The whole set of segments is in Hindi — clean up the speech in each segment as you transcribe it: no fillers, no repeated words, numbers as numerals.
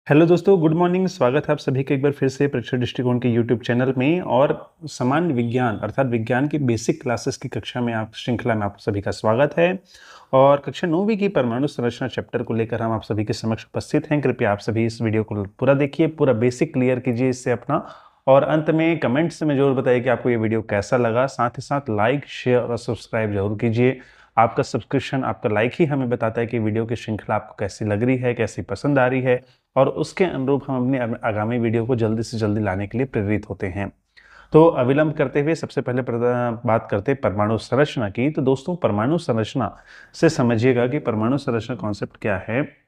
हेलो दोस्तों, गुड मॉर्निंग। स्वागत है आप सभी का एक बार फिर से परीक्षा दृष्टिकोण के यूट्यूब चैनल में। और सामान्य विज्ञान अर्थात विज्ञान की बेसिक क्लासेस की कक्षा में आप श्रृंखला में आप सभी का स्वागत है। और कक्षा 9वीं की परमाणु संरचना चैप्टर को लेकर हम आप सभी के समक्ष उपस्थित हैं। कृपया आप सभी इस वीडियो को पूरा देखिए, पूरा बेसिक क्लियर कीजिए इससे अपना, और अंत में कमेंट्स में जरूर बताइए कि आपको ये वीडियो कैसा लगा। साथ ही साथ लाइक, शेयर और सब्सक्राइब जरूर कीजिए। आपका सब्सक्रिप्शन, आपका लाइक ही हमें बताता है कि वीडियो की श्रृंखला आपको कैसी लग रही है, कैसी पसंद आ रही है, और उसके अनुरूप हम अपनी आगामी वीडियो को जल्दी से जल्दी लाने के लिए प्रेरित होते हैं। तो अविलंब करते हुए सबसे पहले बात करते हैं परमाणु संरचना की। तो दोस्तों, परमाणु संरचना से समझिएगा कि परमाणु संरचना कॉन्सेप्ट क्या है।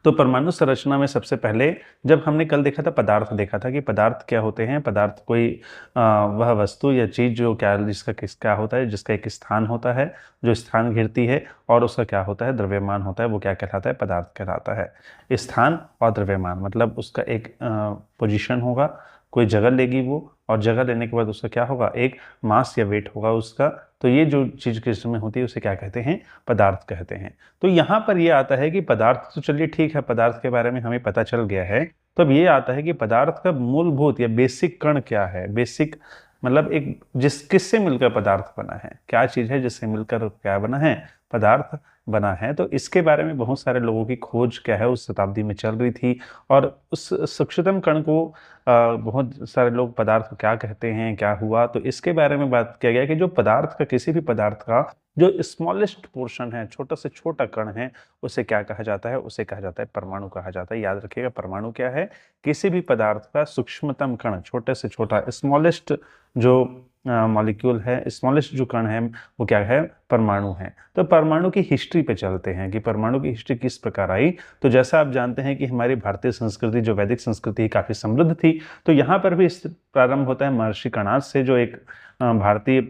तो परमाणु संरचना में सबसे पहले जब हमने कल देखा था, पदार्थ देखा था कि पदार्थ क्या होते हैं। पदार्थ कोई वह वस्तु या चीज जो जिसका क्या होता है, जिसका एक स्थान होता है, जो स्थान घिरती है, और उसका क्या होता है, द्रव्यमान होता है। वो क्या कहलाता है, पदार्थ कहलाता है। स्थान और द्रव्यमान मतलब उसका एक पोजीशन होगा, कोई जगह लेगी वो, और जगह लेने के बाद उसका क्या होगा, एक मास या वेट होगा उसका। तो ये जो चीज किस में होती है उसे क्या कहते हैं, पदार्थ कहते हैं। तो यहाँ पर ये आता है कि पदार्थ तो चलिए ठीक है, पदार्थ के बारे में हमें पता चल गया है। तो अब ये आता है कि पदार्थ का मूलभूत या बेसिक कण क्या है। बेसिक मतलब एक किससे मिलकर पदार्थ बना है, क्या चीज है जिससे मिलकर क्या बना है, पदार्थ बना है। तो इसके बारे में बहुत सारे लोगों की खोज क्या है उस शताब्दी में चल रही थी। और उस सूक्ष्मतम कण को बहुत सारे लोग पदार्थ को क्या कहते हैं, क्या हुआ, तो इसके बारे में बात किया गया कि जो पदार्थ का, किसी भी पदार्थ का जो स्मॉलेस्ट पोर्शन है, छोटा से छोटा कण है, उसे क्या कहा जाता है, उसे कहा जाता है परमाणु कहा जाता है। याद रखिएगा, परमाणु क्या है, किसी भी पदार्थ का सूक्ष्मतम कण, छोटे से छोटा, स्मॉलेस्ट जो मॉलिक्यूल है, स्मॉलेस्ट जो कण है, वो क्या है, परमाणु है। तो परमाणु की हिस्ट्री पे चलते हैं कि परमाणु की हिस्ट्री किस प्रकार आई। तो जैसा आप जानते हैं कि हमारी भारतीय संस्कृति, जो वैदिक संस्कृति, काफी समृद्ध थी। तो यहाँ पर भी प्रारंभ होता है महर्षि कणाद से, जो एक भारतीय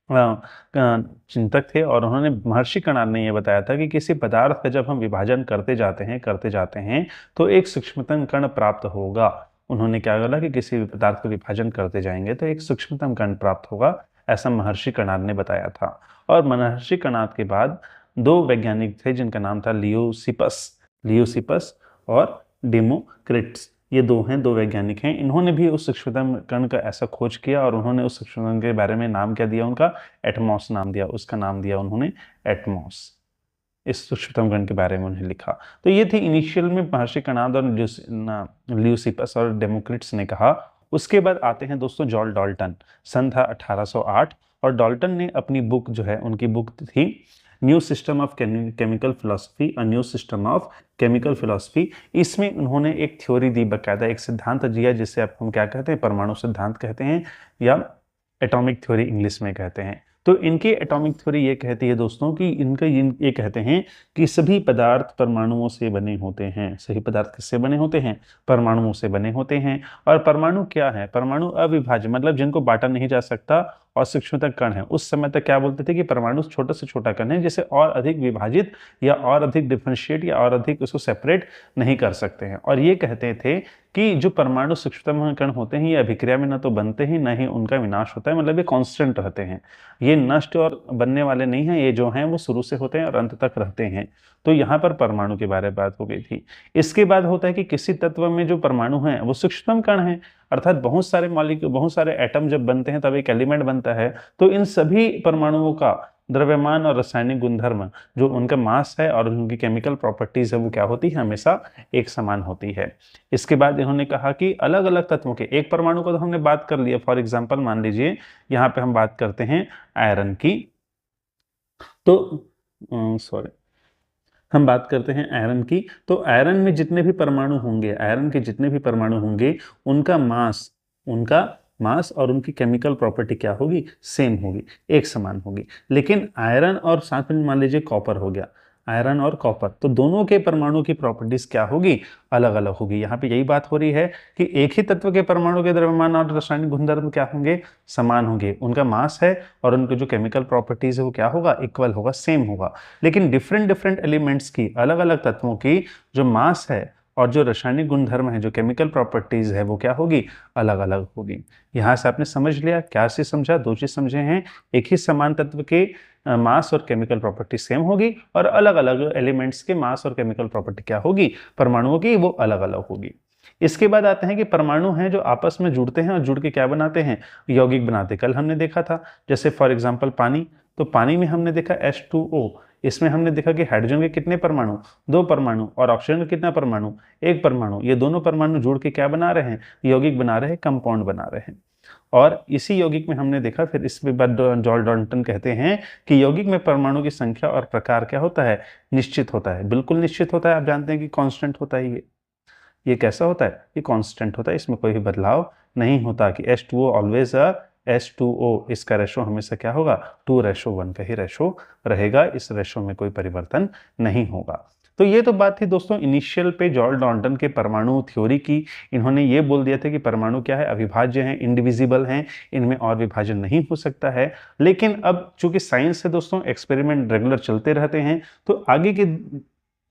चिंतक थे। और उन्होंने, महर्षि कणाद ने यह बताया था कि किसी पदार्थ का जब हम विभाजन करते जाते हैं तो एक सूक्ष्मतम कण प्राप्त होगा। उन्होंने क्या बोला कि किसी भी पदार्थ का विभाजन करते जाएंगे तो एक सूक्ष्मतम कण प्राप्त होगा, ऐसा महर्षि कणाद ने बताया था। और महर्षि कणाद के बाद दो वैज्ञानिक थे जिनका नाम था लियोसिपस और डेमोक्रिटस। ये दो वैज्ञानिक हैं। इन्होंने भी उस सूक्ष्मतम कण का ऐसा खोज किया, और उन्होंने उस सूक्ष्मतम के बारे में नाम क्या दिया, उनका एटमॉस नाम दिया। उसका नाम दिया उन्होंने एटमॉस। इस सूक्ष्मतम कण के बारे में उन्हें लिखा। तो ये थी इनिशियल में महर्षि कणाद और लियोसिपस और डेमोक्रिटस ने कहा। उसके बाद आते हैं दोस्तों जॉन डाल्टन। सन था 1808, और डाल्टन ने अपनी बुक जो है, उनकी बुक थी new system of chemical philosophy, new system of chemical philosophy. इसमें उन्होंने एक थ्योरी दी, बकायदा एक सिद्धांत दिया, जिसे आप हम क्या कहते हैं, परमाणु सिद्धांत कहते हैं, या एटॉमिक थ्योरी इंग्लिश में कहते हैं। तो इनकी एटॉमिक थ्योरी ये कहती है दोस्तों कि ये कहते हैं कि सभी पदार्थ परमाणुओं से बने होते हैं। सही पदार्थ किससे बने होते हैं, परमाणुओं से बने होते हैं। और परमाणु क्या है, परमाणु अविभाज्य, मतलब जिनको बांटा नहीं जा सकता, और सूक्ष्मतम कण है। उस समय तक क्या बोलते थे कि परमाणु छोटा से छोटा कण है, जिसे और अधिक विभाजित या और अधिक डिफरेंशिएट या और अधिक उसको सेपरेट नहीं कर सकते हैं। और ये कहते थे कि जो परमाणु सूक्ष्मतम कण होते हैं, ये अभिक्रिया में न तो बनते हैं, न ही उनका विनाश होता है, मतलब ये कांस्टेंट रहते हैं। ये नष्ट और बनने वाले नहीं हैं, ये जो हैं वो शुरू से होते हैं और अंत तक रहते हैं। तो यहाँ पर परमाणु के बारे में बात हो गई थी। इसके बाद होता है कि किसी तत्व में जो परमाणु हैं वो सूक्ष्मतम कण हैं, अर्थात बहुत सारे मॉलिक्यूल, बहुत सारे एटम जब बनते हैं तब एक एलिमेंट बनता है। तो इन सभी परमाणुओं का द्रव्यमान और रासायनिक गुणधर्म, जो उनका मास है और उनकी केमिकल प्रॉपर्टीज है, वो क्या होती है, हमेशा एक समान होती है। इसके बाद इन्होंने कहा कि अलग अलग तत्वों के, एक परमाणु को तो हमने बात कर लिया, फॉर एग्जांपल मान लीजिए यहाँ पे हम बात करते हैं आयरन की। तो हम बात करते हैं आयरन की। तो आयरन में जितने भी परमाणु होंगे, आयरन के जितने भी परमाणु होंगे, उनका मास और उनकी केमिकल प्रॉपर्टी क्या होगी, सेम होगी, एक समान होगी। लेकिन आयरन और साथ में मान लीजिए कॉपर हो गया, आयरन और कॉपर, तो दोनों के परमाणु की प्रॉपर्टीज क्या होगी, अलग अलग होगी। यहाँ पे यही बात हो रही है कि एक ही तत्व के परमाणु के द्रव्यमान और रासायनिक गुणधर्म क्या होंगे, समान होंगे। उनका मास है और उनके जो केमिकल प्रॉपर्टीज है वो क्या होगा, इक्वल होगा, सेम होगा। लेकिन डिफरेंट डिफरेंट एलिमेंट्स की, अलग अलग तत्वों की जो मास है और जो रासायनिक गुणधर्म है, जो केमिकल प्रॉपर्टीज़ है, वो क्या होगी, अलग अलग होगी। यहाँ से आपने समझ लिया, क्या चीज़ समझा, दो चीज़ समझे हैं। एक ही समान तत्व के मास और केमिकल प्रॉपर्टी सेम होगी, और अलग अलग एलिमेंट्स के मास और केमिकल प्रॉपर्टी क्या होगी, परमाणुओं की, वो अलग अलग होगी। इसके बाद आते हैं कि परमाणु हैं जो आपस में जुड़ते हैं और जुड़ के क्या बनाते हैं, यौगिक बनाते हैं। कल हमने देखा था, जैसे फॉर एग्जांपल पानी, तो पानी में हमने देखा H2O, इसमें हमने देखा कि हाइड्रोजन के कितने परमाणु, 2 परमाणु, और ऑक्सीजन का कितना परमाणु, 1 परमाणु। ये दोनों परमाणु जुड़ के क्या बना रहे हैं, यौगिक बना रहे हैं, कंपाउंड बना रहे हैं। और इसी यौगिक में हमने देखा, फिर इसके बाद जॉर्ज डाल्टन कहते हैं कि यौगिक में परमाणु की संख्या और प्रकार क्या होता है, निश्चित होता है, बिल्कुल निश्चित होता है। आप जानते हैं कि कांस्टेंट होता है ये कैसा होता है, ये कांस्टेंट होता है, इसमें कोई भी बदलाव नहीं होता कि H2O ऑलवेज H2O, इसका रेशो हमेशा क्या होगा, 2:1 का ही रेशो रहेगा, इस रेशो में कोई परिवर्तन नहीं होगा। तो ये तो बात थी दोस्तों इनिशियल पे जॉर्ज डाल्टन के परमाणु थ्योरी की। इन्होंने ये बोल दिया था कि परमाणु क्या है, अविभाज्य हैं, इंडिविजिबल हैं, इनमें और विभाजन नहीं हो सकता है। लेकिन अब चूंकि साइंस है दोस्तों, एक्सपेरिमेंट रेगुलर चलते रहते हैं, तो आगे के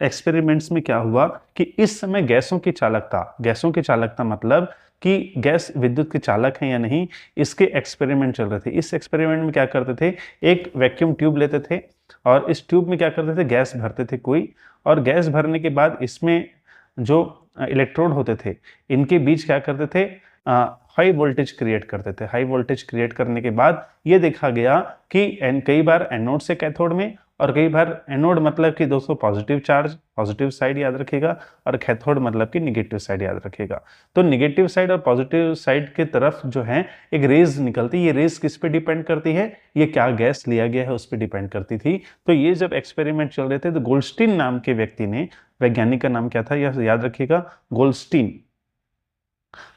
एक्सपेरिमेंट्स में क्या हुआ कि इस समय गैसों की चालकता मतलब कि गैस विद्युत के चालक हैं या नहीं, इसके एक्सपेरिमेंट चल रहे थे। इस एक्सपेरिमेंट में क्या करते थे, एक वैक्यूम ट्यूब लेते थे और इस ट्यूब में क्या करते थे, गैस भरते थे कोई, और गैस भरने के बाद इसमें जो इलेक्ट्रोड होते थे, इनके बीच क्या करते थे, हाई वोल्टेज क्रिएट करते थे। हाई वोल्टेज क्रिएट करने के बाद ये देखा गया कि कई बार एनोड से कैथोड में, और कई बार एनोड मतलब कि दोस्तों पॉजिटिव चार्ज, पॉजिटिव साइड याद रखिएगा, और कैथोड मतलब कि निगेटिव साइड याद रखिएगा। तो निगेटिव साइड और पॉजिटिव साइड की तरफ जो है एक रेज निकलती है। ये रेज किस पे डिपेंड करती है, ये क्या गैस लिया गया है उस पर डिपेंड करती थी। तो ये जब एक्सपेरिमेंट चल रहे थे तो गोल्डस्टीन नाम के व्यक्ति ने, वैज्ञानिक का नाम क्या था यह याद रखिएगा, गोल्डस्टीन।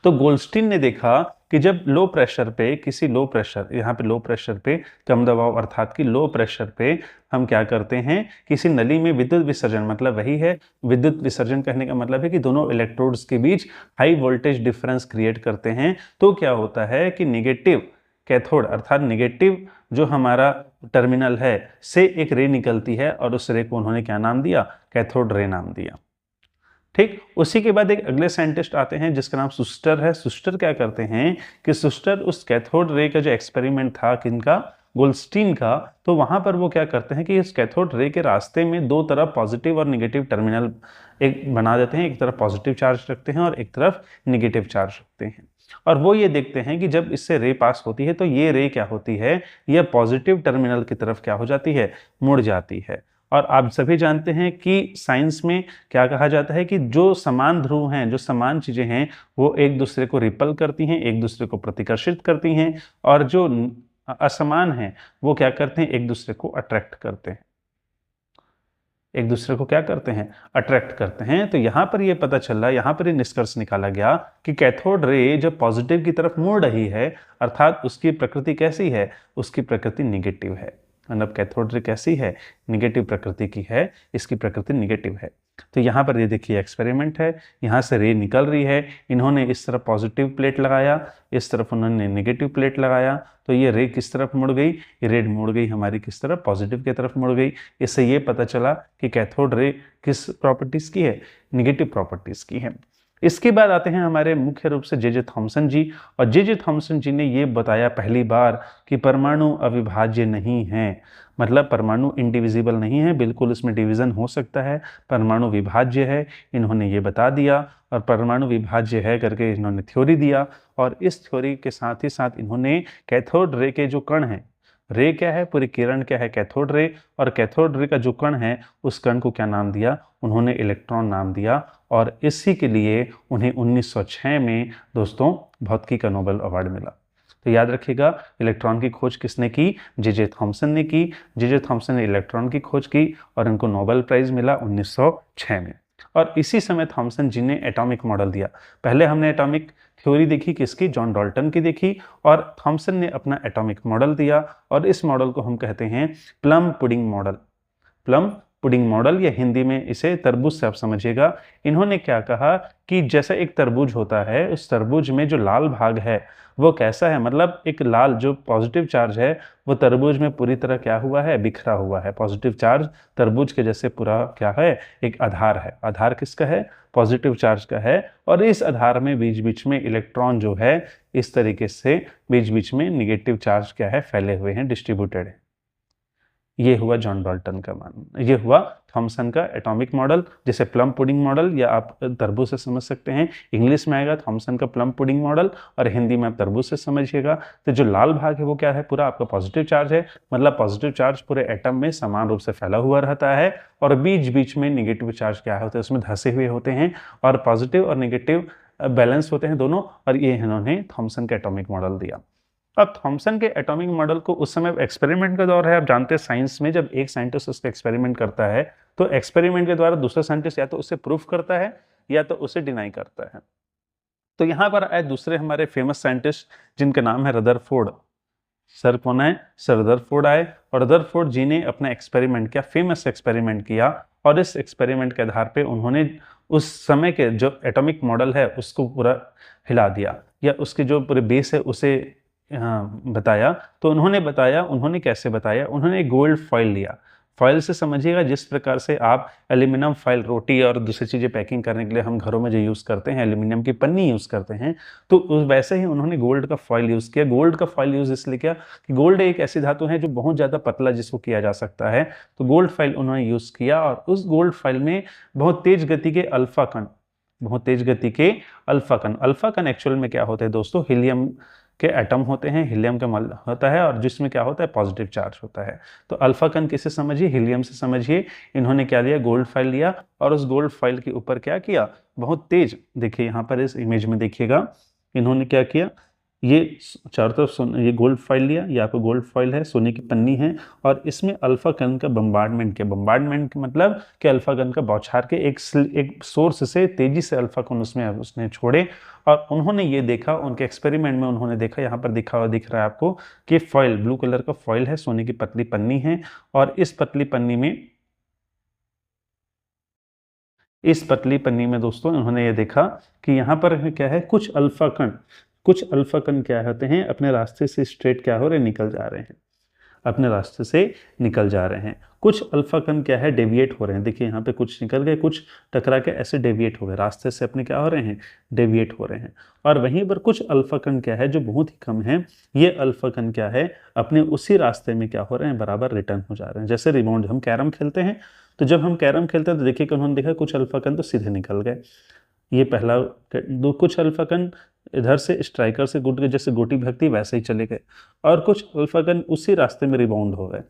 तो गोल्डस्टीन ने देखा कि जब लो प्रेशर पे, किसी लो प्रेशर, यहाँ पे लो प्रेशर पे, कम दबाव अर्थात कि लो प्रेशर पे हम क्या करते हैं, किसी नली में विद्युत विसर्जन, मतलब वही है विद्युत विसर्जन कहने का मतलब है कि दोनों इलेक्ट्रोड्स के बीच हाई वोल्टेज डिफरेंस क्रिएट करते हैं। तो क्या होता है कि निगेटिव कैथोड अर्थात निगेटिव जो हमारा टर्मिनल है से एक रे निकलती है, और उस रे को उन्होंने क्या नाम दिया, कैथोड रे नाम दिया। ठीक, उसी के बाद एक अगले साइंटिस्ट आते हैं जिसका नाम सुस्टर है। सुस्टर क्या करते हैं कि सुस्टर उस कैथोड रे का जो एक्सपेरिमेंट था, किनका, गोल्डस्टीन का, तो वहां पर वो क्या करते हैं कि इस कैथोड रे के रास्ते में दो तरफ पॉजिटिव और निगेटिव टर्मिनल एक बना देते हैं। एक तरफ पॉजिटिव चार्ज रखते हैं और एक तरफ निगेटिव चार्ज रखते हैं, और वो ये देखते हैं कि जब इससे रे पास होती है तो ये रे क्या होती है, यह पॉजिटिव टर्मिनल की तरफ क्या हो जाती है, मुड़ जाती है। और आप सभी जानते हैं कि साइंस में क्या कहा जाता है कि जो समान ध्रुव हैं, जो समान चीजें हैं, वो एक दूसरे को रिपल करती हैं, एक दूसरे को प्रतिकर्षित करती हैं, और जो असमान हैं वो क्या करते हैं, एक दूसरे को अट्रैक्ट करते हैं, एक दूसरे को क्या करते हैं, अट्रैक्ट करते हैं। तो यहाँ पर ये पता चला, यहाँ पर ये निष्कर्ष निकाला गया कि कैथोड रे जब पॉजिटिव की तरफ मुड़ रही है, अर्थात उसकी प्रकृति कैसी है, उसकी प्रकृति निगेटिव है। मतलब कैथोड रे कैसी है, निगेटिव प्रकृति की है, इसकी प्रकृति निगेटिव है। तो यहाँ पर ये देखिए एक्सपेरिमेंट है, यहाँ से रे निकल रही है, इन्होंने इस तरफ पॉजिटिव प्लेट लगाया, इस तरफ उन्होंने नेगेटिव प्लेट लगाया, तो ये रे किस तरफ मुड़ गई, ये रे मुड़ गई हमारी किस तरफ, पॉजिटिव की तरफ मुड़ गई। इससे ये पता चला कि कैथोड रे किस प्रॉपर्टीज की है, निगेटिव प्रॉपर्टीज की है। इसके बाद आते हैं हमारे मुख्य रूप से जे थॉमसन जी, और जे थॉमसन जी ने ये बताया पहली बार कि परमाणु अविभाज्य नहीं है, मतलब परमाणु इंडिविजिबल नहीं है, बिल्कुल इसमें डिवीजन हो सकता है, परमाणु विभाज्य है, इन्होंने ये बता दिया। और परमाणु विभाज्य है करके इन्होंने थ्योरी दिया, और इस थ्योरी के साथ ही साथ इन्होंने कैथोड रे के जो कण हैं, रे क्या है, पूरी किरण क्या है, कैथोड रे, और कैथोड रे का जो कण है उस कण को क्या नाम दिया, उन्होंने इलेक्ट्रॉन नाम दिया। और इसी के लिए उन्हें 1906 में दोस्तों भौतिकी का नोबेल अवार्ड मिला। तो याद रखिएगा, इलेक्ट्रॉन की खोज किसने की, जे थॉमसन ने की। जे थॉमसन ने इलेक्ट्रॉन की खोज की और इनको नोबेल प्राइज मिला 1906 में। और इसी समय थॉमसन जी ने एटॉमिक मॉडल दिया। पहले हमने एटॉमिक थ्योरी देखी किसकी, जॉन डाल्टन की देखी, और थॉमसन ने अपना एटॉमिक मॉडल दिया, और इस मॉडल को हम कहते हैं plum pudding model. Plum pudding model, या हिंदी में इसे तरबूज से आप समझिएगा। इन्होंने क्या कहा कि जैसा एक तरबूज होता है, उस तरबूज में जो लाल भाग है वो कैसा है, मतलब एक लाल जो पॉजिटिव चार्ज है वो तरबूज में पूरी तरह क्या हुआ है, बिखरा हुआ है। पॉजिटिव चार्ज तरबूज के जैसे पूरा क्या है, एक आधार है। आधार किसका है, पॉजिटिव चार्ज का है। और इस आधार में बीच बीच में इलेक्ट्रॉन जो है इस तरीके से बीच बीच में निगेटिव चार्ज क्या है, फैले हुए हैं, डिस्ट्रीब्यूटेड है। ये हुआ जॉन डाल्टन का मानना। ये हुआ थॉमसन का एटॉमिक मॉडल, जिसे प्लम पुडिंग मॉडल या आप तरबूज से समझ सकते हैं। इंग्लिश में आएगा थॉमसन का प्लम पुडिंग मॉडल, और हिंदी में आप तरबूज से समझिएगा। तो जो लाल भाग है वो क्या है, पूरा आपका पॉजिटिव चार्ज है, मतलब पॉजिटिव चार्ज पूरे एटम में समान रूप से फैला हुआ रहता है, और बीच बीच में निगेटिव चार्ज क्या होते हैं, उसमें धंसे हुए होते हैं, और पॉजिटिव और निगेटिव बैलेंस होते हैं दोनों। और ये इन्होंने थॉमसन का एटॉमिक मॉडल दिया। अब थॉमसन के एटॉमिक मॉडल को उस समय एक्सपेरिमेंट का दौर है। आप जानते हैं साइंस में जब एक साइंटिस्ट उसका एक्सपेरिमेंट करता है तो एक्सपेरिमेंट के द्वारा दूसरा साइंटिस्ट या तो उसे प्रूफ करता है या तो उसे डिनाई करता है। तो यहाँ पर आए दूसरे हमारे फेमस साइंटिस्ट जिनका नाम है रदरफोर्ड। सर कौन है, सर रदरफोर्ड आए, और रदरफोर्ड जी ने अपना एक्सपेरिमेंट किया, फेमस एक्सपेरिमेंट किया। और इस एक्सपेरिमेंट के आधार पे उन्होंने उस समय के जो एटॉमिक मॉडल है उसको पूरा हिला दिया, या उसके जो पूरे बेस है उसे बताया। तो उन्होंने बताया, उन्होंने कैसे बताया, उन्होंने गोल्ड फॉइल लिया। फॉइल से समझिएगा जिस प्रकार से आप एल्यूमिनियम फॉइल रोटी और दूसरी चीज़ें पैकिंग करने के लिए हम घरों में जो यूज़ करते हैं, एल्यूमिनियम की पन्नी यूज़ करते हैं, तो वैसे ही उन्होंने गोल्ड का फॉइल यूज़ किया। गोल्ड का फॉइल यूज़ इसलिए किया कि गोल्ड एक ऐसी धातु है जो बहुत ज़्यादा पतला जिसको किया जा सकता है। तो गोल्ड फॉइल उन्होंने यूज़ किया, और उस गोल्ड फॉइल में बहुत तेज गति के अल्फा कण, बहुत तेज गति के अल्फा कण, अल्फा कण एक्चुअल में क्या होते हैं दोस्तों, हीलियम के एटम होते हैं, हीलियम का मॉल होता है, और जिसमें क्या होता है, पॉजिटिव चार्ज होता है। तो अल्फा कण किसे समझिए, हीलियम से समझिए। इन्होंने क्या लिया, गोल्ड फॉइल लिया, और उस गोल्ड फॉइल के ऊपर क्या किया, बहुत तेज, देखिए यहाँ पर इस इमेज में देखिएगा, इन्होंने क्या किया, ये चारों तरफ ये गोल्ड फॉइल लिया, ये आपको गोल्ड फॉइल है, सोने की पन्नी है, और इसमें अल्फा कण का बम्बार्डमेंट किया। बम्बार्डमेंट का मतलब कि अल्फा कण का बौछार के एक सोर्स से तेजी से अल्फा कण उसमें उसने छोड़े। और उन्होंने ये देखा, उनके एक्सपेरिमेंट में उन्होंने देखा, यहाँ पर दिखा हुआ दिख रहा है आपको कि फॉइल ब्लू कलर का फॉइल है, सोने की पतली पन्नी है, और इस पतली पन्नी में दोस्तों उन्होंने ये देखा कि यहाँ पर क्या है, कुछ अल्फा कण क्या होते हैं, अपने रास्ते से स्ट्रेट क्या हो रहे, निकल जा रहे हैं, अपने रास्ते से निकल जा रहे हैं। कुछ अल्फा कण क्या है, डेविएट हो रहे हैं। देखिए यहाँ पे कुछ निकल गए, कुछ टकरा के ऐसे डेविएट हो गए, रास्ते से अपने क्या हो रहे हैं, डेविएट हो रहे हैं। और वहीं पर कुछ अल्फा कण क्या है, जो बहुत ही कम है, ये अल्फा कण क्या है, अपने उसी रास्ते में क्या हो रहे हैं, बराबर रिटर्न हो जा रहे हैं। जैसे रिबाउंड, हम कैरम खेलते हैं, तो जब हम कैरम खेलते हैं तो देखिए कि उन्होंने देखा कुछ अल्फा कण तो सीधे निकल गए, ये पहला। दो कुछ अल्फा कण इधर से स्ट्राइकर से गुट के जैसे गोटी भगती वैसे ही चले गए, और कुछ अल्फा कण उसी रास्ते में रिबाउंड हो गए।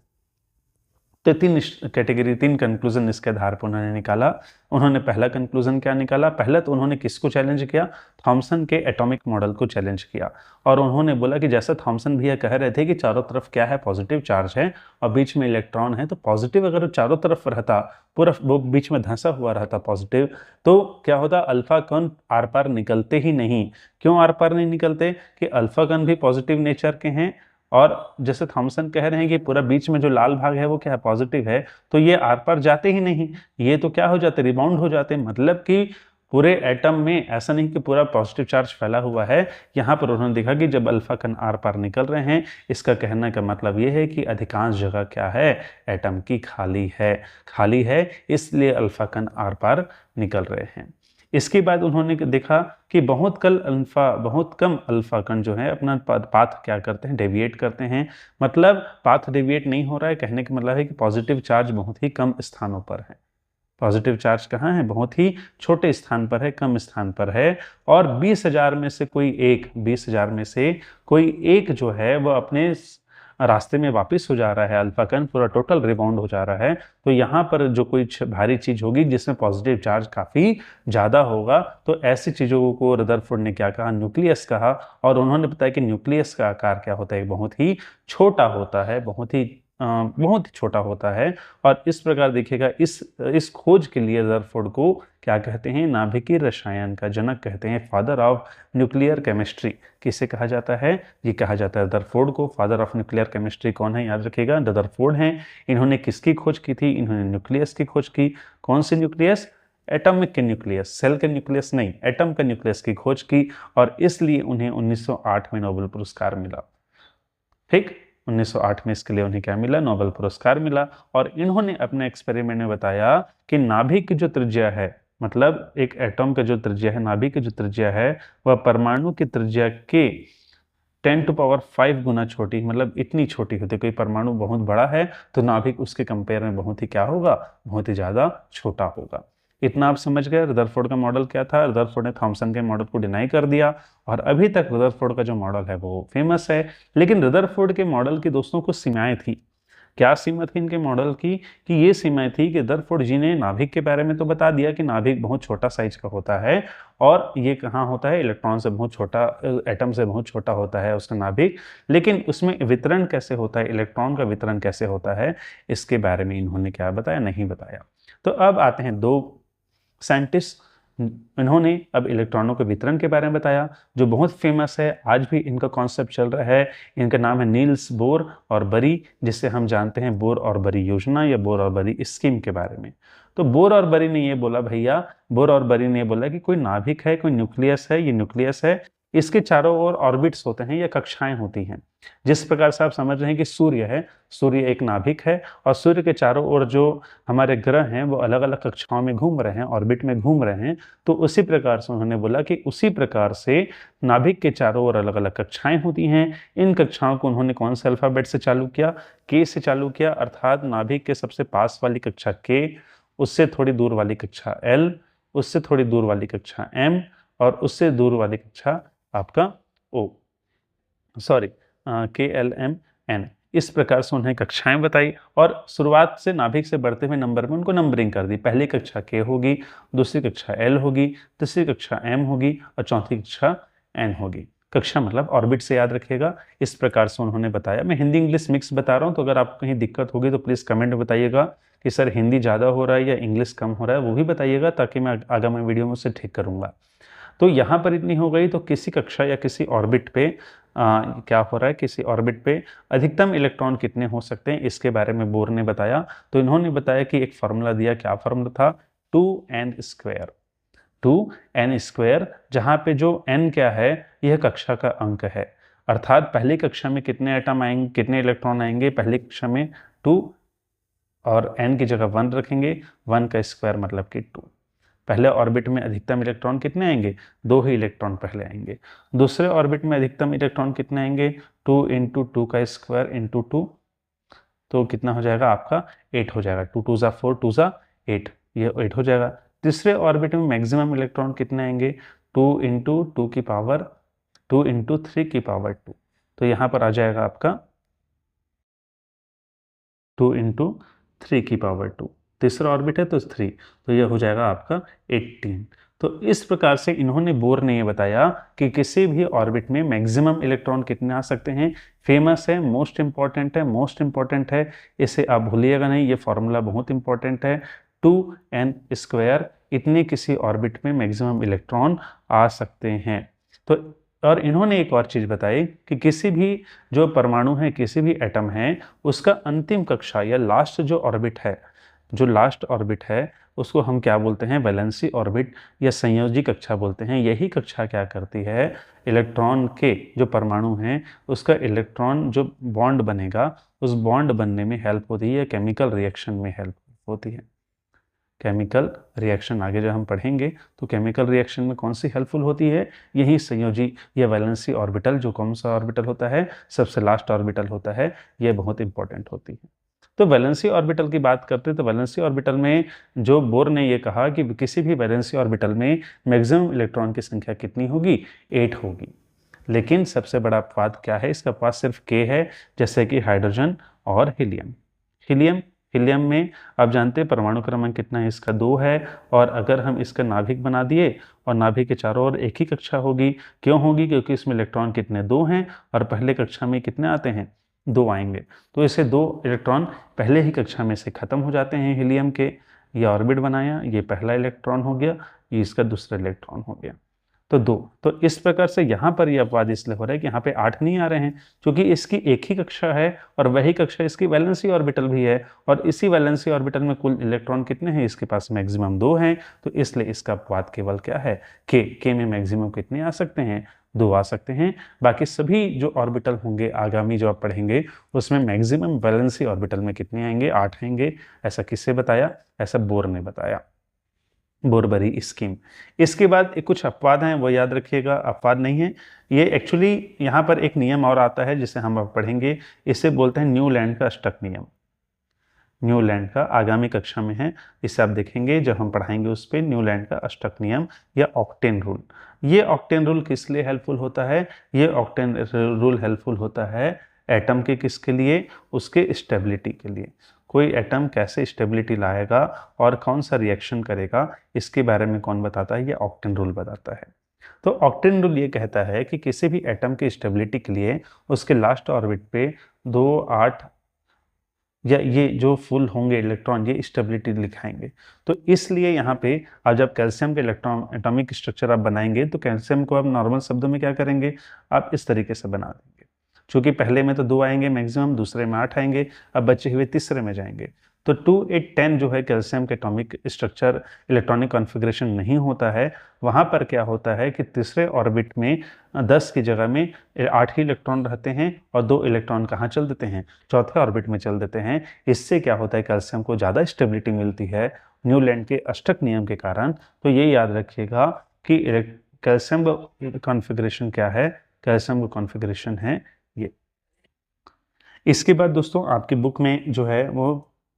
तो तीन कंक्लूजन इसके आधार पर उन्होंने निकाला। उन्होंने पहला कंक्लूजन क्या निकाला, पहला तो उन्होंने किसको चैलेंज किया, थॉमसन के एटॉमिक मॉडल को चैलेंज किया। और उन्होंने बोला कि जैसा थॉमसन भैया कह रहे थे कि चारों तरफ क्या है, पॉजिटिव चार्ज है और बीच में इलेक्ट्रॉन है, तो पॉजिटिव अगर चारों तरफ रहता, पूरा वो बीच में धंसा हुआ रहता पॉजिटिव, तो क्या होता, अल्फा कण आर पार निकलते ही नहीं। क्यों आर पार नहीं निकलते, कि अल्फा कण भी पॉजिटिव नेचर के हैं, और जैसे थॉमसन कह रहे हैं कि पूरा बीच में जो लाल भाग है वो क्या है, पॉजिटिव है, तो ये आर पार जाते ही नहीं, ये तो क्या हो जाते, रिबाउंड हो जाते। मतलब कि पूरे एटम में ऐसा नहीं कि पूरा पॉजिटिव चार्ज फैला हुआ है। यहाँ पर उन्होंने देखा कि जब अल्फा कण आर पार निकल रहे हैं, इसका कहने का मतलब ये है कि अधिकांश जगह क्या है, एटम की खाली है, इसलिए अल्फा कण आर पार निकल रहे हैं। इसके बाद उन्होंने देखा कि बहुत कम अल्फा कण जो है अपना पाथ क्या करते हैं, डेविएट करते हैं। मतलब पाथ डेविएट नहीं हो रहा है, कहने का मतलब है कि पॉजिटिव चार्ज बहुत ही कम स्थानों पर है। पॉजिटिव चार्ज कहाँ है, बहुत ही छोटे स्थान पर है, कम स्थान पर है। और 20,000 में से कोई एक जो है वो अपने रास्ते में वापस हो जा रहा है, अल्फा कण पूरा टोटल रिबाउंड हो जा रहा है। तो यहाँ पर जो कोई भारी चीज होगी जिसमें पॉजिटिव चार्ज काफी ज्यादा होगा, तो ऐसी चीजों को रदरफोर्ड ने क्या कहा, न्यूक्लियस कहा। और उन्होंने बताया कि न्यूक्लियस का आकार क्या होता है, बहुत ही छोटा होता है, बहुत ही बहुत ही छोटा होता है। और इस प्रकार देखिएगा, इस खोज के लिए रदरफोर्ड को क्या कहते हैं, नाभिकीय रसायन का जनक कहते हैं, फादर ऑफ न्यूक्लियर केमिस्ट्री। किसे कहा जाता है, ये कहा जाता है रदरफोर्ड को। फादर ऑफ न्यूक्लियर केमिस्ट्री कौन है, याद रखिएगा, रदरफोर्ड हैं। इन्होंने किसकी खोज की थी, इन्होंने न्यूक्लियस की खोज की। कौन सी न्यूक्लियस, एटॉमिक के न्यूक्लियस, सेल के न्यूक्लियस नहीं, एटम के न्यूक्लियस की खोज की, और इसलिए उन्हें 1908 में नोबेल पुरस्कार मिला। ठीक, 1908 में इसके लिए उन्हें क्या मिला, नोबेल पुरस्कार मिला। और इन्होंने अपने एक्सपेरिमेंट में बताया कि नाभिक की जो त्रिज्या है, मतलब एक एटम का जो त्रिज्या है, नाभिक की जो त्रिज्या है, वह परमाणु की त्रिज्या के 10⁵ गुना छोटी, मतलब इतनी छोटी होती है। कोई परमाणु बहुत बड़ा है तो नाभिक उसके कंपेयर में बहुत ही क्या होगा, बहुत ही ज़्यादा छोटा होगा। इतना आप समझ गए। रदरफोर्ड का मॉडल क्या था, रदरफोर्ड ने थॉमसन के मॉडल को डिनाई कर दिया, और अभी तक रदरफोर्ड का जो मॉडल है वो फेमस है। लेकिन रदरफोर्ड के मॉडल की दोस्तों कुछ सीमाएं थी। क्या सीमा थी इनके मॉडल की, कि ये सीमाएं थी कि रदरफोर्ड जी ने नाभिक के बारे में तो बता दिया कि नाभिक बहुत छोटा साइज का होता है, और ये कहाँ होता है, इलेक्ट्रॉन से बहुत छोटा, एटम से बहुत छोटा होता है उसका नाभिक। लेकिन उसमें वितरण कैसे होता है, इलेक्ट्रॉन का वितरण कैसे होता है, इसके बारे में इन्होंने क्या बताया, नहीं बताया। तो अब आते हैं दो साइंटिस्ट, इन्होंने अब इलेक्ट्रॉनों के वितरण के बारे में बताया, जो बहुत फेमस है, आज भी इनका कॉन्सेप्ट चल रहा है। इनका नाम है नील्स बोर और बरी, जिससे हम जानते हैं बोर और बरी योजना या बोर और बरी स्कीम के बारे में। तो बोर और बरी ने ये बोला, भैया बोर और बरी ने बोला कि कोई नाभिक है, कोई न्यूक्लियस है, ये न्यूक्लियस है, इसके चारों ओर ऑर्बिट्स होते हैं या कक्षाएं होती हैं। जिस प्रकार से आप समझ रहे हैं कि सूर्य है, सूर्य एक नाभिक है, और सूर्य के चारों ओर जो हमारे ग्रह हैं वो अलग अलग कक्षाओं में घूम रहे हैं, ऑर्बिट में घूम रहे हैं। तो उसी प्रकार से उन्होंने बोला कि उसी प्रकार से नाभिक के चारों ओर अलग अलग कक्षाएं होती हैं। इन कक्षाओं को उन्होंने कौन से अल्फाबेट से चालू किया, के से चालू किया, अर्थात नाभिक के सबसे पास वाली कक्षा के, उससे थोड़ी दूर वाली कक्षा एल, उससे थोड़ी दूर वाली कक्षा एम, और उससे दूर वाली कक्षा आपका ओ, सॉरी KLMN। इस प्रकार से उन्हें कक्षाएं बताई, और शुरुआत से नाभिक से बढ़ते हुए नंबर में उनको नंबरिंग कर दी। पहली कक्षा K होगी, दूसरी कक्षा L होगी, तीसरी कक्षा M होगी, और चौथी कक्षा N होगी। कक्षा मतलब ऑर्बिट से याद रखिएगा। इस प्रकार से उन्होंने बताया। मैं हिंदी इंग्लिश मिक्स बता रहा हूँ, तो अगर आपको कहीं दिक्कत होगी तो प्लीज़ कमेंट में बताइएगा कि सर हिंदी ज़्यादा हो रहा है या इंग्लिश कम हो रहा है, वो भी बताइएगा, ताकि मैं आगामी वीडियो में उसे ठीक करूँगा। तो यहाँ पर इतनी हो गई। तो किसी कक्षा या किसी ऑर्बिट पे क्या हो रहा है, किसी ऑर्बिट पे अधिकतम इलेक्ट्रॉन कितने हो सकते हैं, इसके बारे में बोर ने बताया। तो इन्होंने बताया कि एक फार्मूला दिया, क्या फार्मूला था, 2n²। 2n², जहाँ पे जो n क्या है, यह कक्षा का अंक है। अर्थात पहली कक्षा में कितने एटम आएंगे, कितने इलेक्ट्रॉन आएंगे, पहली कक्षा में 2, और n की जगह 1 रखेंगे, 1 का स्क्वायर मतलब कि 2। पहले ऑर्बिट में अधिकतम इलेक्ट्रॉन कितने आएंगे, 2 ही इलेक्ट्रॉन पहले आएंगे। दूसरे ऑर्बिट में अधिकतम इलेक्ट्रॉन कितने आएंगे, 2 × 2 का स्क्वायर × 2, तो कितना हो जाएगा आपका 8 हो जाएगा। 2 2 ज़ा 4, 2 ज़ा 8, ये 8 हो जाएगा। तीसरे ऑर्बिट में मैक्सिमम इलेक्ट्रॉन कितने आएंगे, 2 × 2 की पावर 2 × 3 की पावर 2, तो यहाँ पर आ जाएगा आपका 2 × 3 की पावर 2। तीसरा ऑर्बिट है तो 3, तो यह हो जाएगा आपका 18। तो इस प्रकार से इन्होंने, बोर ने ये बताया कि किसी भी ऑर्बिट में मैक्सिमम इलेक्ट्रॉन कितने आ सकते हैं। फेमस है, मोस्ट इंपॉर्टेंट है, मोस्ट इंपॉर्टेंट है, इसे आप भूलिएगा नहीं, ये फॉर्मूला बहुत इंपॉर्टेंट है। 2n², इतने किसी ऑर्बिट में मैक्सिमम इलेक्ट्रॉन आ सकते हैं। तो और इन्होंने एक और चीज़ बताई कि किसी भी जो परमाणु है, किसी भी एटम है, उसका अंतिम कक्षा या लास्ट जो ऑर्बिट है, जो लास्ट ऑर्बिट है, उसको हम क्या बोलते हैं, वैलेंसी ऑर्बिट या संयोजी कक्षा बोलते हैं। यही कक्षा क्या करती है, इलेक्ट्रॉन के जो परमाणु हैं उसका इलेक्ट्रॉन जो बॉन्ड बनेगा, उस बॉन्ड बनने में हेल्प होती है, केमिकल रिएक्शन में हेल्प होती है। केमिकल रिएक्शन आगे जब हम पढ़ेंगे तो केमिकल रिएक्शन में कौन सी हेल्पफुल होती है, यही संयोजी या वैलेंसी ऑर्बिटल, जो कौन सा ऑर्बिटल होता है, सबसे लास्ट ऑर्बिटल होता है, यह बहुत इंपॉर्टेंट होती है। तो वैलेंसी ऑर्बिटल की बात करते हैं, तो वैलेंसी ऑर्बिटल में जो बोर ने ये कहा कि किसी भी वैलेंसी ऑर्बिटल में मैक्सिमम इलेक्ट्रॉन की संख्या कितनी होगी, 8 होगी। लेकिन सबसे बड़ा अपवाद क्या है, इसका पास सिर्फ K है, जैसे कि हाइड्रोजन और हीलियम। हीलियम में आप जानते हैं परमाणु क्रमांक कितना है, इसका 2 है। और अगर हम इसका नाभिक बना दिए और नाभिक के चारों ओर एक ही कक्षा होगी, क्यों होगी, क्योंकि इसमें इलेक्ट्रॉन कितने 2 हैं, और पहले कक्षा में कितने आते हैं, 2 आएंगे। तो इससे 2 इलेक्ट्रॉन पहले ही कक्षा में से खत्म हो जाते हैं हीलियम के। ये ऑर्बिट बनाया, ये पहला इलेक्ट्रॉन हो गया, ये इसका दूसरा इलेक्ट्रॉन हो गया। तो 2। तो इस प्रकार से यहाँ पर ये अपवाद इसलिए हो रहा है कि यहाँ पे 8 नहीं आ रहे हैं, क्योंकि इसकी एक ही कक्षा है और वही कक्षा इसकी वैलेंसी ऑर्बिटल भी है, और इसी वैलेंसी ऑर्बिटल में कुल इलेक्ट्रॉन कितने हैं, इसके पास मैक्सिमम 2 हैं। तो इसलिए इसका अपवाद केवल क्या है, के में मैक्सिमम कितने आ सकते हैं, 2 आ सकते हैं। बाकी सभी जो ऑर्बिटल होंगे आगामी जो आप पढ़ेंगे उसमें मैक्सिमम वैलेंसी ऑर्बिटल में कितने आएंगे, 8 आएंगे। ऐसा किससे बताया, ऐसा बोर ने बताया, बोरबरी स्कीम। इसके बाद एक कुछ अपवाद हैं, वो याद रखिएगा, अपवाद नहीं है ये, एक्चुअली यहाँ पर एक नियम और आता है जिसे हम अब पढ़ेंगे, इसे बोलते हैं न्यूलैंड का अष्टक नियम। न्यूलैंड का आगामी कक्षा में है, इसे आप देखेंगे जब हम पढ़ाएंगे उस पर, न्यूलैंड का अष्टक नियम या ऑक्टेन रूल। ये ऑक्टेन रूल किस लिए हेल्पफुल होता है, ये ऑक्टेन रूल हेल्पफुल होता है एटम के किसके लिए, उसके स्टेबिलिटी के लिए। कोई एटम कैसे स्टेबिलिटी लाएगा और कौन सा रिएक्शन करेगा, इसके बारे में कौन बताता है, ये ऑक्टेन रूल बताता है। तो ऑक्टेन रूल ये कहता है कि किसी भी एटम की स्टेबिलिटी के लिए उसके लास्ट ऑर्बिट पे 2, 8 या ये जो फुल होंगे इलेक्ट्रॉन, ये स्टेबिलिटी दिखाएंगे। तो इसलिए यहाँ पे अब जब कैल्शियम के इलेक्ट्रॉन एटॉमिक स्ट्रक्चर आप बनाएंगे तो कैल्शियम को आप नॉर्मल शब्दों में क्या करेंगे, आप इस तरीके से बना देंगे। क्योंकि पहले में तो 2 आएंगे मैक्सिमम, दूसरे में 8 आएंगे, अब बचे हुए तीसरे में जाएंगे। तो 2, 8, 10 जो है कैल्शियम के एटॉमिक स्ट्रक्चर इलेक्ट्रॉनिक कॉन्फ़िगरेशन नहीं होता है। वहाँ पर क्या होता है कि तीसरे ऑर्बिट में 10 की जगह में 8 ही इलेक्ट्रॉन रहते हैं और 2 इलेक्ट्रॉन कहाँ चल देते हैं, चौथे ऑर्बिट में चल देते हैं। इससे क्या होता है, कैल्शियम को ज़्यादा स्टेबिलिटी मिलती है न्यूलैंड के अष्टक नियम के कारण। तो ये याद रखिएगा कि कैल्शियम कॉन्फ़िगरेशन क्या है, कैल्शियम का कॉन्फ़िगरेशन है ये। इसके बाद दोस्तों आपकी बुक में जो है वो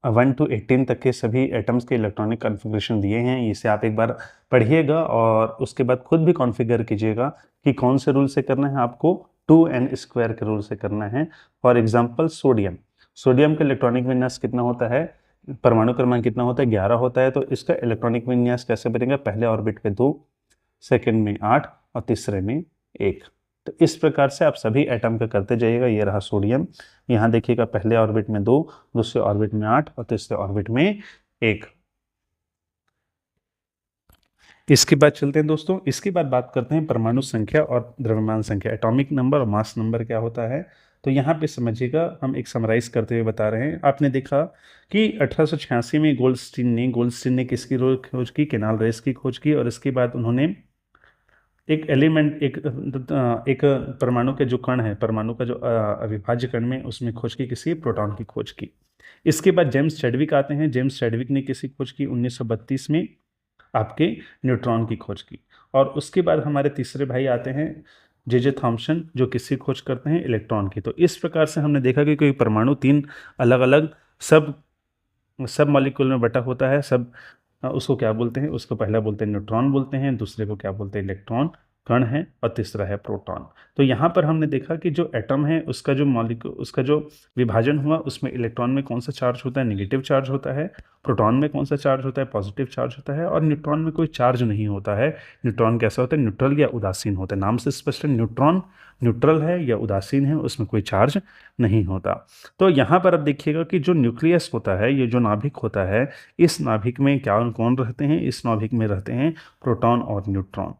1 to 18 तक के सभी एटम्स के इलेक्ट्रॉनिक कॉन्फ़िगरेशन दिए हैं। इसे आप एक बार पढ़िएगा और उसके बाद खुद भी कॉन्फ़िगर कीजिएगा कि कौन से रूल से करना है आपको, 2n² के रूल से करना है। फॉर एग्जांपल सोडियम, सोडियम का इलेक्ट्रॉनिक विन्यास कितना होता है, परमाणु क्रमांक कितना होता है, 11 होता है। तो इसका इलेक्ट्रॉनिक विन्यास कैसे बनेगा, पहले ऑर्बिट पे 2, सेकेंड में 8 और तीसरे में 1। तो इस प्रकार से आप सभी एटम का करते जाइएगा। ये रहा सोडियम, यहाँ देखिएगा पहले ऑर्बिट में 2, दूसरे ऑर्बिट में 8 और तीसरे ऑर्बिट में 1। इसके बाद चलते हैं दोस्तों, इसके बाद बात करते हैं परमाणु संख्या और द्रव्यमान संख्या, एटॉमिक नंबर और मास नंबर क्या होता है। तो यहाँ पे समझिएगा, हम एक समराइज करते हुए बता रहे हैं। आपने देखा कि 1886 में गोल्डस्टीन ने किसकी खोज की, केनाल-रेस की खोज की, और इसके बाद उन्होंने एक एलिमेंट, एक परमाणु के जो कण है, परमाणु का जो अविभाज्य कण में, उसमें खोज की किसी प्रोटॉन की खोज की। इसके बाद जेम्स चैडविक आते हैं। जेम्स चैडविक ने किसी खोज की 1932 में, आपके न्यूट्रॉन की खोज की। और उसके बाद हमारे तीसरे भाई आते हैं जे थॉम्सन, जो किसकी खोज करते हैं, इलेक्ट्रॉन की। तो इस प्रकार से हमने देखा कि कोई परमाणु 3 अलग अलग सब मॉलिक्यूल में बटा होता है। सब उसको क्या बोलते हैं, उसको पहला बोलते हैं न्यूट्रॉन बोलते हैं, दूसरे को क्या बोलते हैं, इलेक्ट्रॉन कण है, और तीसरा है प्रोटॉन। तो यहाँ पर हमने देखा कि जो एटम है उसका जो मॉलिक्यूल, उसका जो विभाजन हुआ, उसमें इलेक्ट्रॉन में कौन सा चार्ज होता है, नेगेटिव चार्ज होता है, प्रोटॉन में कौन सा चार्ज होता है, पॉजिटिव चार्ज होता है, और न्यूट्रॉन में कोई चार्ज नहीं होता है। न्यूट्रॉन कैसा होता है, न्यूट्रल या उदासीन होता है। नाम से स्पष्ट है, न्यूट्रॉन न्यूट्रल है या उदासीन है, उसमें कोई चार्ज नहीं होता। तो यहाँ पर अब देखिएगा कि जो न्यूक्लियस होता है, ये जो नाभिक होता है, इस नाभिक में क्या कौन रहते हैं, इस नाभिक में रहते हैं प्रोटॉन और न्यूट्रॉन।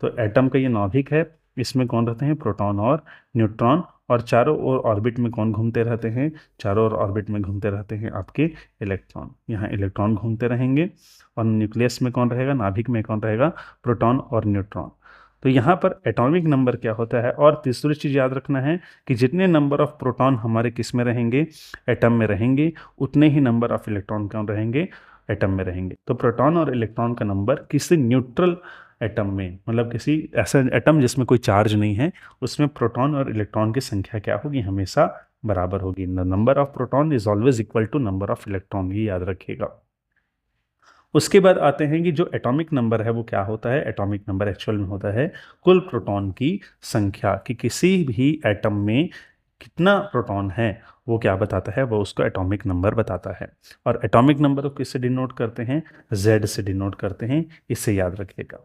तो एटम का ये नाभिक है, इसमें कौन रहते हैं, प्रोटॉन और न्यूट्रॉन। और चारों ओर ऑर्बिट में कौन घूमते रहते हैं, चारों ओर ऑर्बिट में घूमते रहते हैं आपके इलेक्ट्रॉन। यहाँ इलेक्ट्रॉन घूमते रहेंगे, और न्यूक्लियस में कौन रहेगा, नाभिक में कौन रहेगा, प्रोटॉन और न्यूट्रॉन। तो यहाँ पर एटॉमिक नंबर क्या होता है। और तीसरी चीज़ याद रखना है कि जितने नंबर ऑफ प्रोटॉन हमारे किस में रहेंगे, एटम में रहेंगे, उतने ही नंबर ऑफ इलेक्ट्रॉन कौन रहेंगे, एटम में रहेंगे। तो प्रोटॉन और इलेक्ट्रॉन का नंबर किसी न्यूट्रल एटम में, मतलब किसी ऐसा एटम जिसमें कोई चार्ज नहीं है, उसमें प्रोटॉन और इलेक्ट्रॉन की संख्या क्या होगी, हमेशा बराबर होगी। The number of proton is always equal to number of electron, ये याद रखिएगा। उसके बाद आते हैं कि जो एटॉमिक नंबर है वो क्या होता है। एटॉमिक नंबर एक्चुअल में होता है कुल प्रोटॉन की संख्या, कि किसी भी एटम में कितना प्रोटॉन है वो क्या बताता है, वो उसका एटॉमिक नंबर बताता है। और एटॉमिक नंबर को किससे डिनोट करते हैं, Z से डिनोट करते हैं, इसे याद रखिएगा।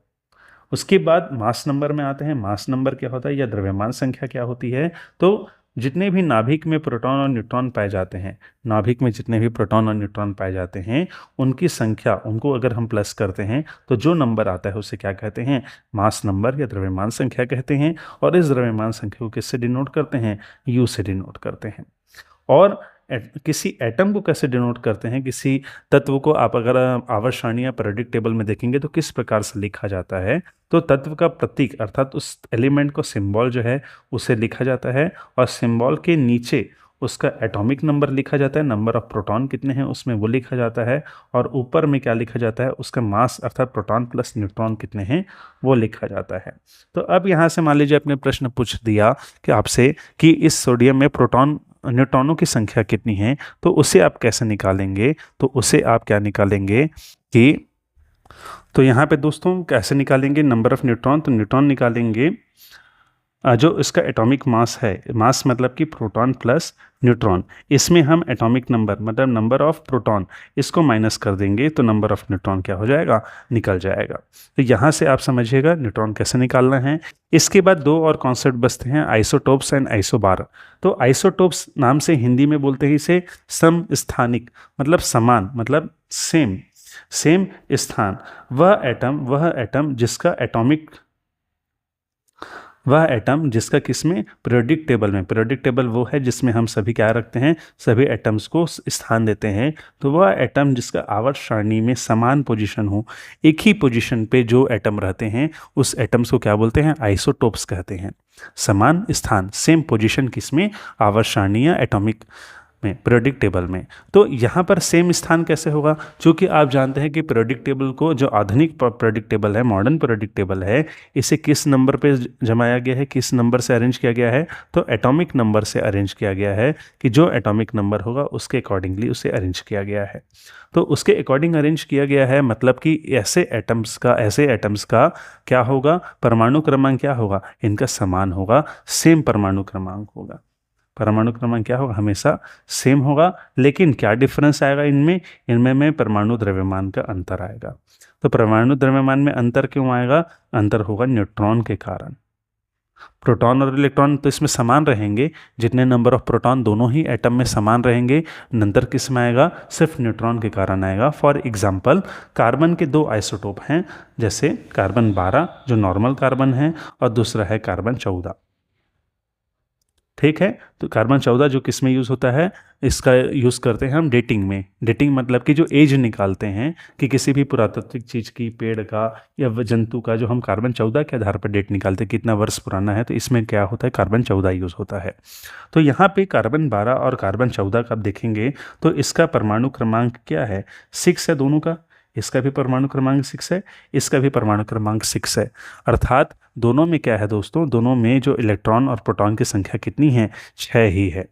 उसके बाद मास नंबर में आते हैं। मास नंबर क्या होता है या द्रव्यमान संख्या क्या होती है। तो जितने भी नाभिक में प्रोटॉन और न्यूट्रॉन पाए जाते हैं, नाभिक में जितने भी प्रोटॉन और न्यूट्रॉन पाए जाते हैं उनकी संख्या, उनको अगर हम प्लस करते हैं तो जो नंबर आता है उसे क्या कहते हैं, मास नंबर या द्रव्यमान संख्या कहते हैं। और इस द्रव्यमान संख्या को किससे डिनोट करते हैं, यू से डिनोट करते हैं। और किसी एटम को कैसे डिनोट करते हैं, किसी तत्व को आप अगर आवर्त सारणी या पीरियोडिक टेबल में देखेंगे तो किस प्रकार से लिखा जाता है, तो तत्व का प्रतीक अर्थात उस एलिमेंट को सिंबल जो है उसे लिखा जाता है, और सिंबल के नीचे उसका एटॉमिक नंबर लिखा जाता है, नंबर ऑफ प्रोटॉन कितने हैं उसमें वो लिखा जाता है, और ऊपर में क्या लिखा जाता है, उसका मास अर्थात प्रोटॉन प्लस न्यूट्रॉन कितने हैं वो लिखा जाता है। तो अब यहाँ से मान लीजिए अपने प्रश्न पूछ दिया कि आपसे कि इस सोडियम में प्रोटॉन न्यूट्रॉनों की संख्या कितनी है, तो उसे आप कैसे निकालेंगे, तो उसे आप क्या निकालेंगे कि, तो यहाँ पे दोस्तों कैसे निकालेंगे नंबर ऑफ न्यूट्रॉन, तो न्यूट्रॉन निकालेंगे जो इसका एटॉमिक मास है, मास मतलब कि प्रोटॉन प्लस न्यूट्रॉन, इसमें हम एटॉमिक नंबर मतलब नंबर ऑफ प्रोटॉन इसको माइनस कर देंगे तो नंबर ऑफ न्यूट्रॉन क्या हो जाएगा, निकल जाएगा। तो यहाँ से आप समझिएगा न्यूट्रॉन कैसे निकालना है। इसके बाद दो और कॉन्सेप्ट बचते हैं, आइसोटोप्स एंड आइसोबार। तो आइसोटोप्स नाम से हिंदी में बोलते हैं इसे समस्थानिक, मतलब समान, मतलब सेम, सेम स्थान। वह एटम जिसका एटॉमिक, वह एटम जिसका किसमें, पीरियोडिक टेबल में, पीरियोडिक टेबल वो है जिसमें हम सभी क्या रखते हैं, सभी एटम्स को स्थान देते हैं। तो वह एटम जिसका आवर्त सारणी में समान पोजीशन हो, एक ही पोजीशन पे जो एटम रहते हैं उस एटम्स को क्या बोलते हैं, आइसोटोप्स कहते हैं। समान स्थान, सेम पोजीशन किसमें, आवर्त सारणी या एटॉमिक में, पीरियोडिक टेबल में। तो यहाँ पर सेम स्थान कैसे होगा, क्योंकि आप जानते हैं कि पीरियोडिक टेबल को, जो आधुनिक पीरियोडिक टेबल है, मॉडर्न पीरियोडिक टेबल है, इसे किस नंबर पे जमाया गया है, किस नंबर से अरेंज किया गया है, तो एटॉमिक नंबर से अरेंज किया गया है, कि जो एटॉमिक नंबर होगा उसके अकॉर्डिंगली उसे अरेंज किया गया है। तो उसके अकॉर्डिंग अरेंज किया गया है, मतलब कि ऐसे एटम्स का क्या होगा, परमाणु क्रमांक क्या होगा, इनका समान होगा, सेम परमाणु क्रमांक होगा। परमाणु क्रमांक क्या होगा, हमेशा सेम होगा। लेकिन क्या डिफरेंस आएगा इनमें, इनमें में परमाणु द्रव्यमान का अंतर आएगा। तो परमाणु द्रव्यमान में अंतर क्यों आएगा, अंतर होगा न्यूट्रॉन के कारण। प्रोटॉन और इलेक्ट्रॉन तो इसमें समान रहेंगे, जितने नंबर ऑफ प्रोटॉन दोनों ही एटम में समान रहेंगे, अंतर किस में आएगा, सिर्फ न्यूट्रॉन के कारण आएगा। फॉर एग्जांपल कार्बन के दो आइसोटोप हैं, जैसे कार्बन 12 जो नॉर्मल कार्बन है, और दूसरा है कार्बन 14। ठीक है, तो कार्बन 14 जो किस में यूज़ होता है, इसका यूज़ करते हैं हम डेटिंग में। डेटिंग मतलब कि जो एज निकालते हैं कि किसी भी पुरातात्विक चीज़ की, पेड़ का या जंतु का, जो हम कार्बन 14 के आधार पर डेट निकालते हैं कितना वर्ष पुराना है, तो इसमें क्या होता है, कार्बन 14 यूज़ होता है। तो यहाँ पे कार्बन 12 और कार्बन 14 का आप देखेंगे तो इसका परमाणु क्रमांक क्या है, 6 है दोनों का। इसका भी परमाणु क्रमांक 6 है, इसका भी परमाणु क्रमांक 6 है। अर्थात दोनों में क्या है दोस्तों, दोनों में जो इलेक्ट्रॉन और प्रोटॉन की संख्या कितनी है, 6 ही है।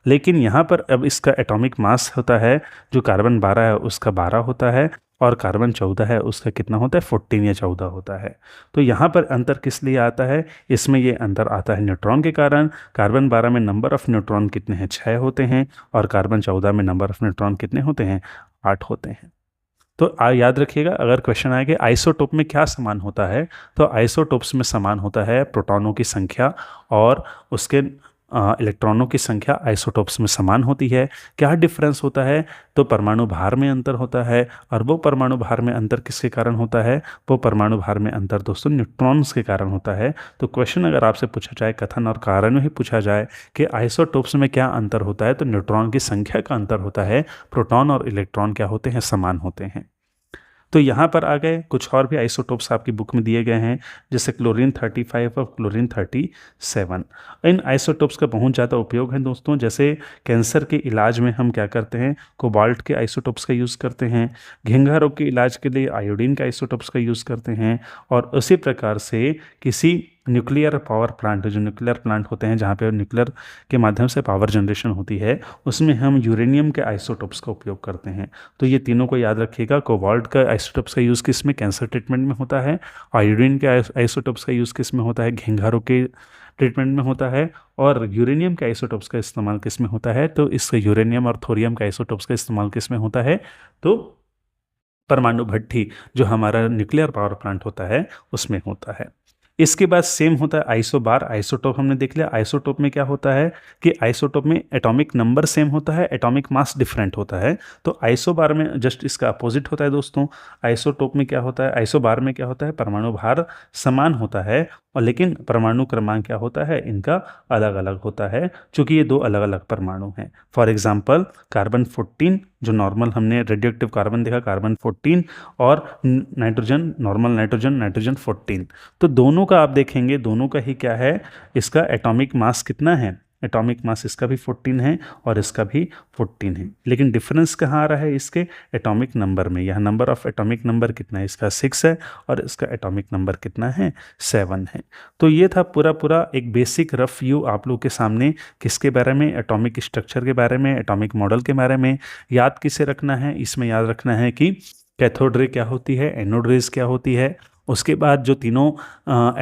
लेकिन यहाँ पर अब इसका एटॉमिक मास होता है, जो कार्बन 12 है उसका 12 होता है, और कार्बन 14 है उसका कितना होता है, 14 या 14 होता है। तो यहाँ पर अंतर किस लिए आता है, इसमें ये अंतर आता है न्यूट्रॉन के कारण। कार्बन 12 में नंबर ऑफ न्यूट्रॉन कितने हैं, 6 होते हैं, और कार्बन 14 में नंबर ऑफ न्यूट्रॉन कितने होते हैं, 8 होते हैं। तो याद रखिएगा, अगर क्वेश्चन आए कि आइसोटोप में क्या समान होता है, तो आइसोटोप्स में समान होता है प्रोटॉनों की संख्या और उसके इलेक्ट्रॉनों की संख्या आइसोटोप्स में समान होती है। क्या डिफरेंस होता है, तो परमाणु भार में अंतर होता है, और वो परमाणु भार में अंतर किसके कारण होता है, वो परमाणु भार में अंतर दोस्तों न्यूट्रॉन्स के कारण होता है। तो क्वेश्चन अगर आपसे पूछा जाए, कथन और कारण में ही पूछा जाए कि आइसोटोप्स में क्या अंतर होता है, तो न्यूट्रॉन की संख्या का अंतर होता है, प्रोटॉन और इलेक्ट्रॉन क्या होते हैं, समान होते हैं। तो यहाँ पर आ गए कुछ और भी आइसोटोप्स आपकी बुक में दिए गए हैं, जैसे क्लोरीन 35 और क्लोरीन 37। इन आइसोटोप्स का बहुत ज़्यादा उपयोग है दोस्तों, जैसे कैंसर के इलाज में हम क्या करते हैं, कोबाल्ट के आइसोटोप्स का यूज़ करते हैं, घेंघा रोग के इलाज के लिए आयोडीन के आइसोटोप्स का यूज़ करते हैं, और उसी प्रकार से किसी न्यूक्लियर पावर प्लांट, जो न्यूक्लियर प्लांट होते हैं जहाँ पे न्यूक्लियर के माध्यम से पावर जनरेशन होती है, उसमें हम यूरेनियम के आइसोटोप्स का उपयोग करते हैं। तो ये तीनों को याद रखिएगा। कोबाल्ट का आइसोटोप्स का यूज़ किस में, कैंसर ट्रीटमेंट में होता है। आयोडीन के आइसोटोप्स का यूज़ किस में होता है, घेंघा रोग के ट्रीटमेंट में होता है। और यूरेनियम के आइसोटोप्स का इस्तेमाल किस में होता है, तो इसका यूरेनियम और थोरियम के आइसोटोप्स का इस्तेमाल किस में होता है, तो परमाणु भट्ठी जो हमारा न्यूक्लियर पावर प्लांट होता है उसमें होता है। इसके बाद सेम होता है आइसोबार। आइसोटोप हमने देख लिया। आइसोटोप में क्या होता है कि आइसोटोप में एटॉमिक नंबर सेम होता है, एटॉमिक मास डिफरेंट होता है। तो आइसोबार में जस्ट इसका अपोजिट होता है दोस्तों। आइसोटोप में क्या होता है, आइसोबार में क्या होता है, परमाणु भार समान होता है और लेकिन परमाणु क्रमांक क्या होता है, इनका अलग अलग होता है, चूंकि ये दो अलग अलग परमाणु हैं। फॉर एग्जाम्पल कार्बन 14 जो नॉर्मल हमने रेडियोएक्टिव कार्बन देखा, कार्बन 14 और नाइट्रोजन, नॉर्मल नाइट्रोजन, नाइट्रोजन 14। तो दोनों का आप देखेंगे, दोनों का ही क्या है, इसका एटॉमिक मास कितना है, एटॉमिक मास इसका भी 14 है और इसका भी 14 है। लेकिन डिफरेंस कहाँ आ रहा है, इसके एटॉमिक नंबर में। यह नंबर ऑफ एटॉमिक नंबर कितना है, इसका 6 है और इसका एटॉमिक नंबर कितना है, 7 है। तो ये था पूरा पूरा एक बेसिक रफ व्यू आप लोग के सामने, किसके बारे में, एटॉमिक स्ट्रक्चर के बारे में, एटॉमिक मॉडल के बारे में। याद किसे रखना है, इसमें याद रखना है कि कैथोड रे क्या होती है, एनोड रेज क्या होती है। उसके बाद जो तीनों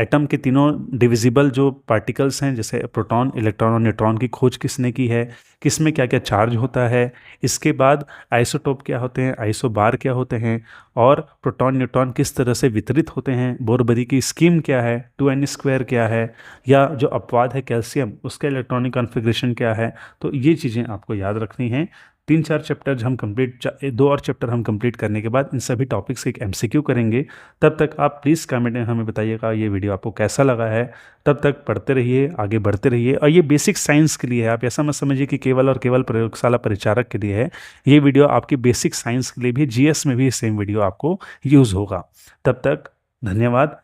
एटम के तीनों डिविजिबल जो पार्टिकल्स हैं, जैसे प्रोटॉन, इलेक्ट्रॉन और न्यूट्रॉन की खोज किसने की है, किसमें क्या क्या चार्ज होता है। इसके बाद आइसोटोप क्या होते हैं, आइसोबार क्या होते हैं, और प्रोटॉन न्यूट्रॉन किस तरह से वितरित होते हैं, बोरबरी की स्कीम क्या है, 2n² क्या है, या जो अपवाद है कैल्शियम उसका इलेक्ट्रॉनिक कॉन्फ़िगरेशन क्या है। तो ये चीज़ें आपको याद रखनी हैं। 3-4 चैप्टर हम कंप्लीट, 2 और चैप्टर हम कंप्लीट करने के बाद इन सभी टॉपिक्स के एक MCQ करेंगे। तब तक आप प्लीज़ कमेंट में हमें बताइएगा ये वीडियो आपको कैसा लगा है। तब तक पढ़ते रहिए, आगे बढ़ते रहिए। और ये बेसिक साइंस के लिए है, आप ऐसा मत समझिए कि केवल और केवल प्रयोगशाला परिचारक के लिए है। ये वीडियो आपकी बेसिक साइंस के लिए भी, GS में भी सेम वीडियो आपको यूज़ होगा। तब तक धन्यवाद।